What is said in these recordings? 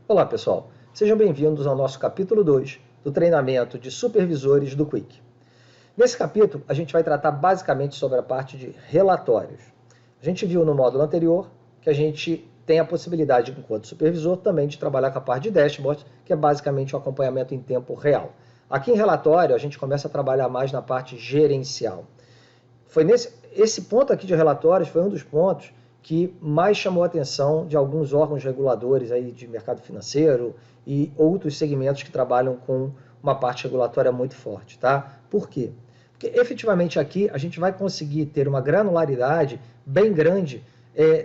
Olá pessoal, sejam bem-vindos ao nosso capítulo 2 do treinamento de supervisores do Quick. Nesse capítulo a gente vai tratar basicamente sobre a parte de relatórios. A gente viu no módulo anterior que a gente tem a possibilidade, enquanto supervisor, também de trabalhar com a parte de dashboard, que é basicamente o acompanhamento em tempo real. Aqui em relatório a gente começa a trabalhar mais na parte gerencial. Esse ponto aqui de relatórios foi um dos pontos que mais chamou a atenção de alguns órgãos reguladores aí de mercado financeiro e outros segmentos que trabalham com uma parte regulatória muito forte, tá? Por quê? Porque efetivamente aqui a gente vai conseguir ter uma granularidade bem grande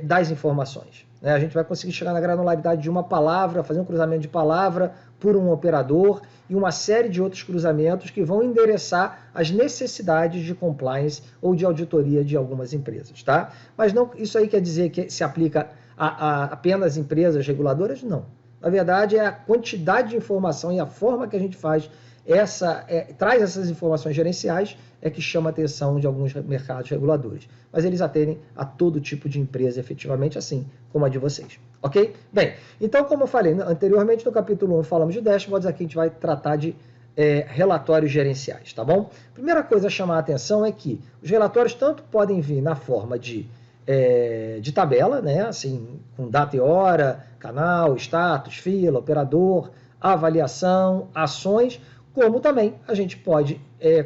das informações. Né? A gente vai conseguir chegar na granularidade de uma palavra, fazer um cruzamento de palavra por um operador e uma série de outros cruzamentos que vão endereçar as necessidades de compliance ou de auditoria de algumas empresas, tá? Mas não, isso aí quer dizer que se aplica a apenas empresas reguladoras? Não. Na verdade, é a quantidade de informação e a forma que a gente faz traz essas informações gerenciais que chama a atenção de alguns mercados reguladores. Mas eles atendem a todo tipo de empresa, efetivamente, assim como a de vocês. Ok? Bem, então, como eu falei anteriormente, no capítulo 1 falamos de dashboards, aqui a gente vai tratar de relatórios gerenciais, tá bom? Primeira coisa a chamar a atenção é que os relatórios tanto podem vir na forma de tabela, né? Assim, com data e hora, canal, status, fila, operador, avaliação, ações, como também a gente pode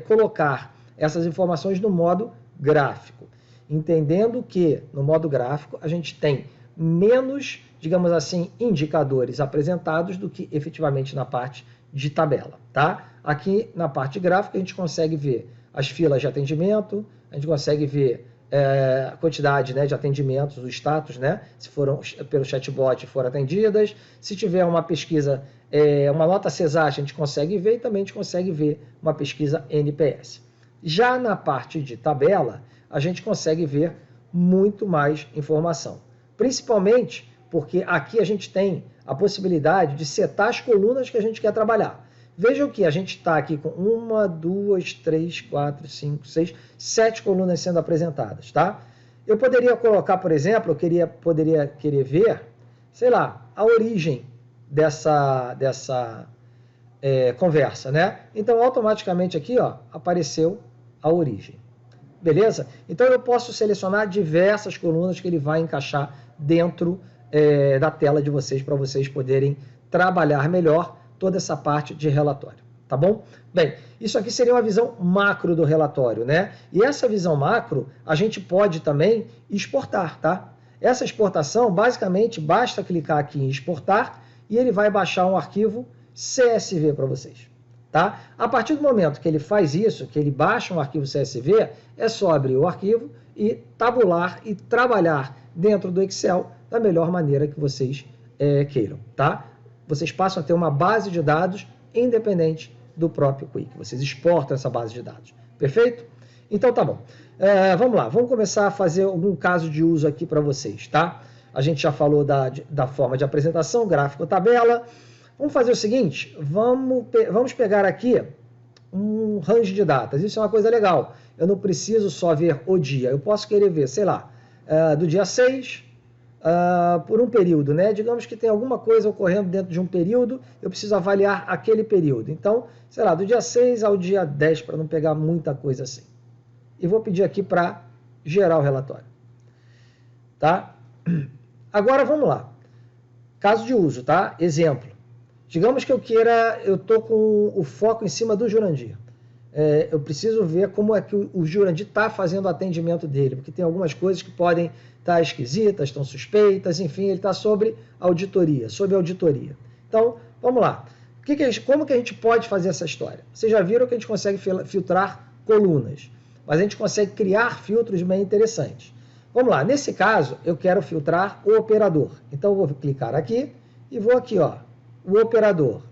colocar essas informações no modo gráfico, entendendo que no modo gráfico a gente tem menos, digamos assim, indicadores apresentados do que efetivamente na parte de tabela, tá? Aqui na parte gráfica a gente consegue ver as filas de atendimento, a gente consegue ver a quantidade, né, de atendimentos, o status, né, se foram pelo chatbot foram atendidas, se tiver uma pesquisa, uma nota CESAR, a gente consegue ver e também a gente consegue ver uma pesquisa NPS. Já na parte de tabela, a gente consegue ver muito mais informação, principalmente porque aqui a gente tem a possibilidade de setar as colunas que a gente quer trabalhar. Vejam que a gente está aqui com 1, 2, 3, 4, 5, 6, 7 colunas sendo apresentadas, tá? Eu poderia colocar, por exemplo, poderia querer ver, sei lá, a origem dessa conversa, né? Então, automaticamente aqui, ó, apareceu a origem. Beleza? Então, eu posso selecionar diversas colunas que ele vai encaixar dentro da tela de vocês, para vocês poderem trabalhar melhor toda essa parte de relatório, tá bom? Bem, isso aqui seria uma visão macro do relatório, né? E essa visão macro, a gente pode também exportar, tá? Essa exportação, basicamente, basta clicar aqui em exportar e ele vai baixar um arquivo CSV para vocês, tá? A partir do momento que ele faz isso, que ele baixa um arquivo CSV, é só abrir o arquivo e tabular e trabalhar dentro do Excel da melhor maneira que vocês queiram, tá? Vocês passam a ter uma base de dados independente do próprio Quick. Vocês exportam essa base de dados. Perfeito? Então tá bom. Vamos lá, vamos começar a fazer algum caso de uso aqui para vocês, tá? A gente já falou da forma de apresentação, gráfico, tabela. Vamos fazer o seguinte, vamos pegar aqui um range de datas. Isso é uma coisa legal. Eu não preciso só ver o dia. Eu posso querer ver, sei lá, do dia 6... por um período, né? Digamos que tem alguma coisa ocorrendo dentro de um período, eu preciso avaliar aquele período. Então, sei lá, do dia 6 ao dia 10, para não pegar muita coisa assim. E vou pedir aqui para gerar o relatório. Tá? Agora, vamos lá. Caso de uso, tá? Exemplo. Digamos que eu estou com o foco em cima do Jurandir. Eu preciso ver como é que o Jurandir está fazendo o atendimento dele, porque tem algumas coisas que podem estar esquisitas, estão suspeitas, enfim, ele está sobre auditoria. Então, vamos lá. Como que a gente pode fazer essa história? Vocês já viram que a gente consegue filtrar colunas, mas a gente consegue criar filtros bem interessantes. Vamos lá, nesse caso, eu quero filtrar o operador. Então, eu vou clicar aqui e vou aqui, ó, o operador.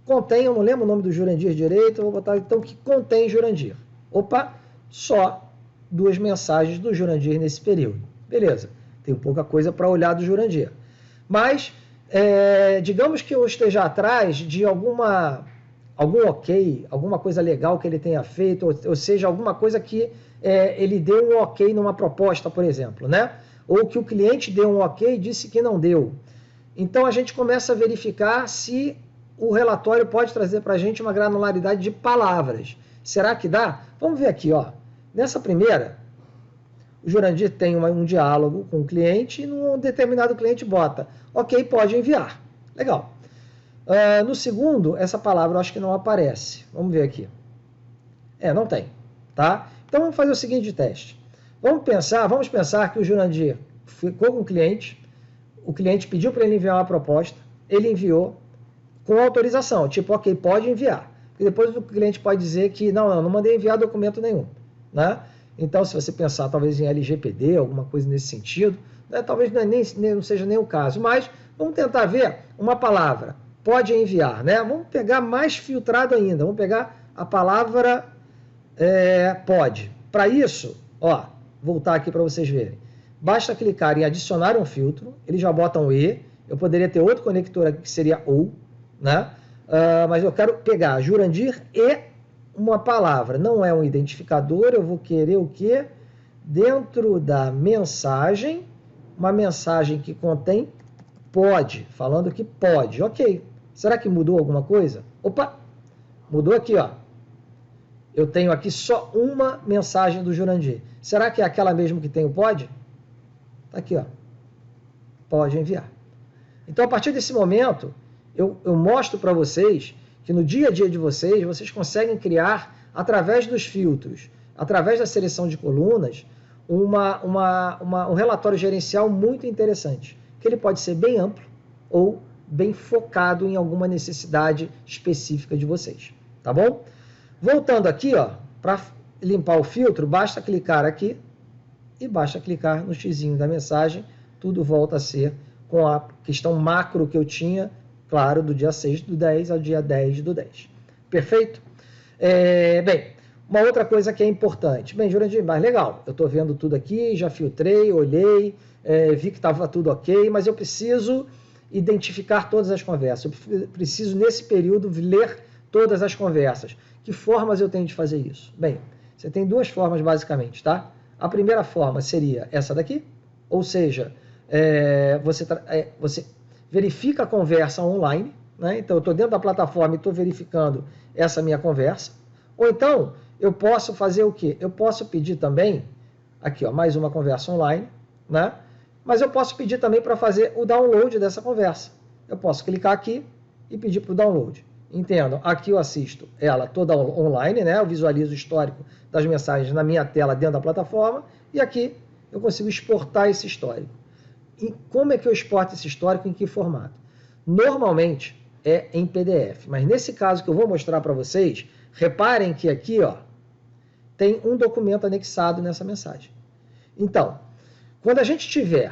Contém, eu não lembro o nome do Jurandir direito, eu vou botar então que contém Jurandir. Opa, só 2 mensagens do Jurandir nesse período. Beleza, tem pouca coisa para olhar do Jurandir. Mas, digamos que eu esteja atrás de algum ok, alguma coisa legal que ele tenha feito, ou seja, alguma coisa que ele deu um ok numa proposta, por exemplo, né? Ou que o cliente deu um ok e disse que não deu. Então a gente começa a verificar se o relatório pode trazer para a gente uma granularidade de palavras. Será que dá? Vamos ver aqui, ó. Nessa primeira, o Jurandir tem um diálogo com o cliente e num determinado cliente bota, ok, pode enviar. Legal. No segundo, essa palavra eu acho que não aparece. Vamos ver aqui. Não tem, tá? Então vamos fazer o seguinte teste. Vamos pensar que o Jurandir ficou com o cliente pediu para ele enviar uma proposta, ele enviou com autorização, tipo, ok, pode enviar. E depois o cliente pode dizer que não mandei enviar documento nenhum, né? Então, se você pensar talvez em LGPD, alguma coisa nesse sentido, né, talvez não seja nem o caso, mas vamos tentar ver uma palavra, pode enviar, né? Vamos pegar mais filtrado ainda, vamos pegar a palavra pode. Para isso, ó, voltar aqui para vocês verem. Basta clicar em adicionar um filtro, ele já bota um E, eu poderia ter outro conector aqui que seria OU, né? Mas eu quero pegar Jurandir e uma palavra, não é um identificador, eu vou querer o quê? Dentro da mensagem, uma mensagem que contém pode, falando que pode, ok. Será que mudou alguma coisa? Opa, mudou aqui, ó. Eu tenho aqui só uma mensagem do Jurandir. Será que é aquela mesmo que tem o pode? Está aqui, ó. Pode enviar. Então, a partir desse momento, eu mostro para vocês que no dia a dia de vocês conseguem criar, através dos filtros, através da seleção de colunas, um relatório gerencial muito interessante, que ele pode ser bem amplo ou bem focado em alguma necessidade específica de vocês. Tá bom? Voltando aqui, ó, para limpar o filtro, basta clicar aqui e basta clicar no xizinho da mensagem, tudo volta a ser com a questão macro que eu tinha, claro, do dia 6/10 ao dia 10/10. Perfeito? Bem, uma outra coisa que é importante. Bem, Jurandir, mas legal, eu estou vendo tudo aqui, já filtrei, olhei, vi que estava tudo ok, mas eu preciso identificar todas as conversas, eu preciso, nesse período, ler todas as conversas. Que formas eu tenho de fazer isso? Bem, você tem duas formas, basicamente, tá? A primeira forma seria essa daqui, ou seja, você verifica a conversa online, né? Então eu estou dentro da plataforma e estou verificando essa minha conversa. Ou então, eu posso fazer o quê? Eu posso pedir também, aqui, ó, mais uma conversa online, né? Mas eu posso pedir também para fazer o download dessa conversa. Eu posso clicar aqui e pedir para o download. Entendam, aqui eu assisto ela toda online, né? Eu visualizo o histórico das mensagens na minha tela dentro da plataforma e aqui eu consigo exportar esse histórico. E como é que eu exporto esse histórico? Em que formato? Normalmente é em PDF, mas nesse caso que eu vou mostrar para vocês, reparem que aqui, ó, tem um documento anexado nessa mensagem. Então, quando a gente tiver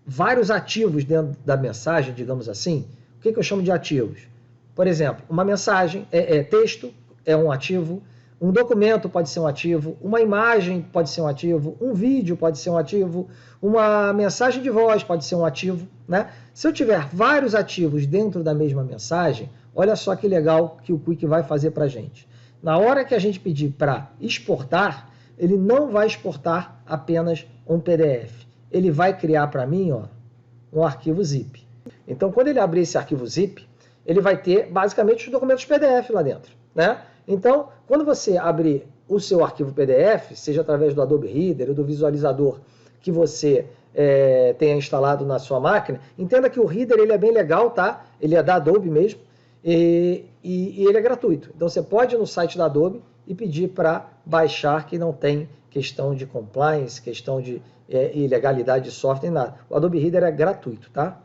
vários ativos dentro da mensagem, digamos assim, o que eu chamo de ativos? Por exemplo, uma mensagem, texto é um ativo, um documento pode ser um ativo, uma imagem pode ser um ativo, um vídeo pode ser um ativo, uma mensagem de voz pode ser um ativo, né? Se eu tiver vários ativos dentro da mesma mensagem, olha só que legal que o Quick vai fazer para a gente. Na hora que a gente pedir para exportar, ele não vai exportar apenas um PDF. Ele vai criar para mim, ó, um arquivo zip. Então, quando ele abrir esse arquivo zip, ele vai ter basicamente os documentos PDF lá dentro, né? Então, quando você abrir o seu arquivo PDF, seja através do Adobe Reader ou do visualizador que você tenha instalado na sua máquina, entenda que o Reader ele é bem legal, tá? Ele é da Adobe mesmo e ele é gratuito. Então, você pode ir no site da Adobe e pedir para baixar, que não tem questão de compliance, questão de ilegalidade de software, nada. O Adobe Reader é gratuito, tá?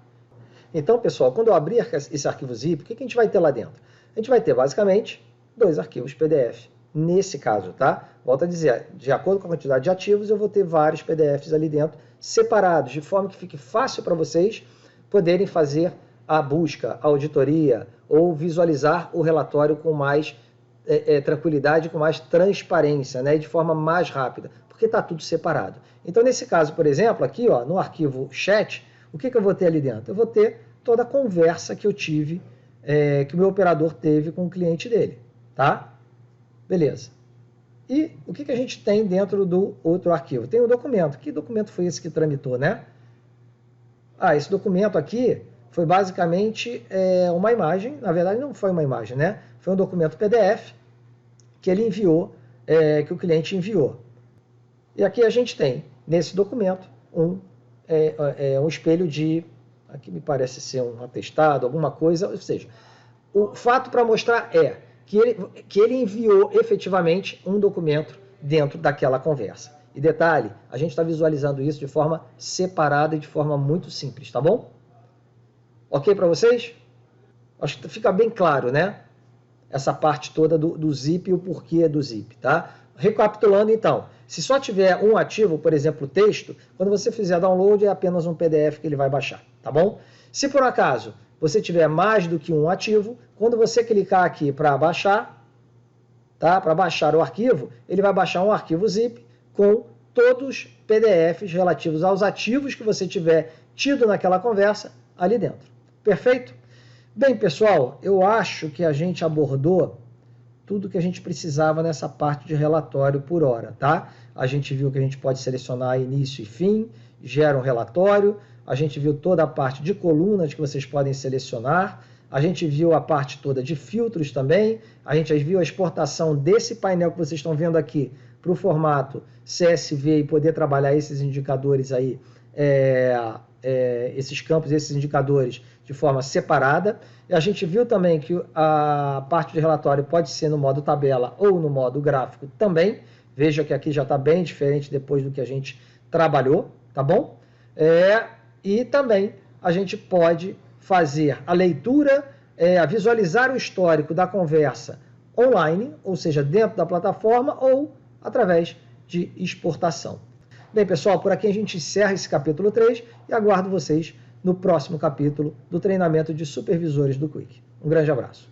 Então, pessoal, quando eu abrir esse arquivo zip, o que a gente vai ter lá dentro? A gente vai ter, basicamente, 2 arquivos PDF. Nesse caso, tá? Volto a dizer, de acordo com a quantidade de ativos, eu vou ter vários PDFs ali dentro, separados, de forma que fique fácil para vocês poderem fazer a busca, a auditoria, ou visualizar o relatório com mais tranquilidade, com mais transparência, né? E de forma mais rápida, porque está tudo separado. Então, nesse caso, por exemplo, aqui, ó, no arquivo chat, o que eu vou ter ali dentro? Eu vou ter toda a conversa que eu tive, que o meu operador teve com o cliente dele, tá? Beleza. E o que a gente tem dentro do outro arquivo? Tem o documento. Que documento foi esse que tramitou, né? esse documento aqui foi basicamente uma imagem, na verdade não foi uma imagem, né? Foi um documento PDF que ele enviou, que o cliente enviou. E aqui a gente tem, nesse documento, um espelho de, aqui me parece ser um atestado, alguma coisa, ou seja, o fato para mostrar que ele enviou efetivamente um documento dentro daquela conversa. E detalhe, a gente está visualizando isso de forma separada e de forma muito simples, tá bom? Ok para vocês? Acho que fica bem claro, né? Essa parte toda do zip e o porquê do zip, tá? Recapitulando então, se só tiver um ativo, por exemplo, texto, quando você fizer download é apenas um PDF que ele vai baixar, tá bom? Se por acaso você tiver mais do que um ativo, quando você clicar aqui para baixar, tá? Para baixar o arquivo, ele vai baixar um arquivo zip com todos os PDFs relativos aos ativos que você tiver tido naquela conversa ali dentro. Perfeito? Bem, pessoal, eu acho que a gente abordou tudo que a gente precisava nessa parte de relatório por hora, tá? A gente viu que a gente pode selecionar início e fim, gera um relatório, a gente viu toda a parte de colunas que vocês podem selecionar, a gente viu a parte toda de filtros também, a gente viu a exportação desse painel que vocês estão vendo aqui para o formato CSV e poder trabalhar esses indicadores aí, esses campos, esses indicadores de forma separada. E a gente viu também que a parte de relatório pode ser no modo tabela ou no modo gráfico também. Veja que aqui já está bem diferente depois do que a gente trabalhou, tá bom? E também a gente pode fazer a leitura, visualizar o histórico da conversa online, ou seja, dentro da plataforma ou através de exportação. Bem, pessoal, por aqui a gente encerra esse capítulo 3 e aguardo vocês no próximo capítulo do treinamento de supervisores do Quick. Um grande abraço.